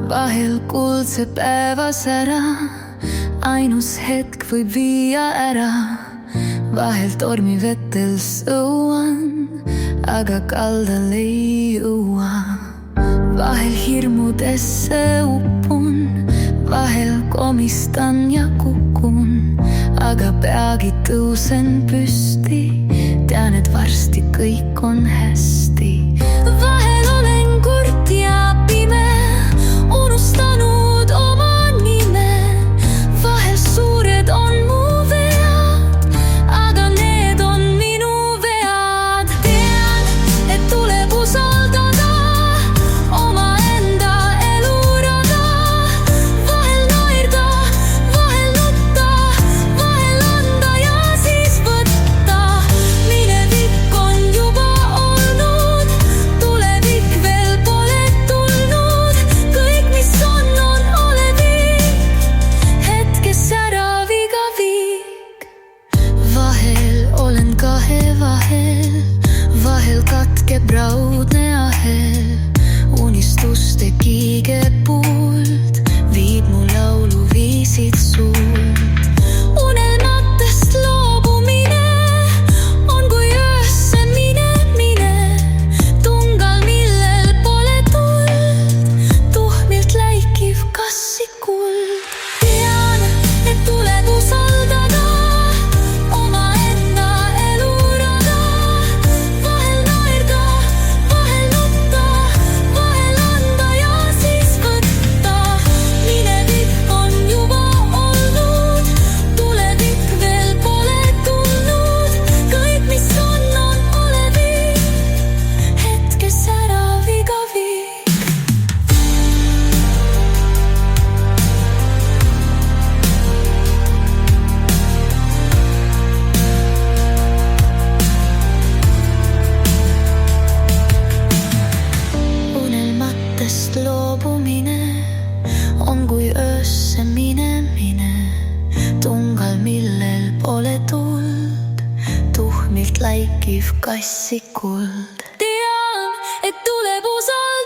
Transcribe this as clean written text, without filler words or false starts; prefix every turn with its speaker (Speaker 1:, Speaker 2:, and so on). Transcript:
Speaker 1: Vahel kuldse päeva sära, ainus hetk võib viia ära. Vahel tormivetel sõuan, aga kaldale ei jõua. Vahel hirmudesse upun, vahel komistan ja kukun, aga peagi tõusen püsti, tean, et varsti kõik on hästi. Vahel olen kurt ja pime, unustanud oma nime. Vahel suured on mu vead, aga need on minu vead. Tean, et tuleb usaldada omaenda elurada. Vahel naerda, vahel nutta, vahel anda ja siis võtta. Minevik on juba olnud, tulevik veel pole tulnud. Kõik, mis on olevik, hetkes särav iga viik. Vahel olen kahe vahel, vahel katkeb raudne ahel. Unistuste kiigepult viib mu lauluviisid suult. Unelmatest loobumine on kui öösse minemine, tungal, millel pole tuld, tuhmilt läikiv kassikuld. Tean, et tuleb usaldada omaenda elurada. Vahel naerda, vahel nutta, vahel anda ja siis võtta. Minevik on juba olnud, tulevik veel pole tulnud. Kõik, mis on olevik, hetkes särav iga viik. Unelmatest loobumine on kui öösse minemine, tungal, millel pole tuld, tuhmilt läikiv kassikuld. Tean, et tuleb usaldada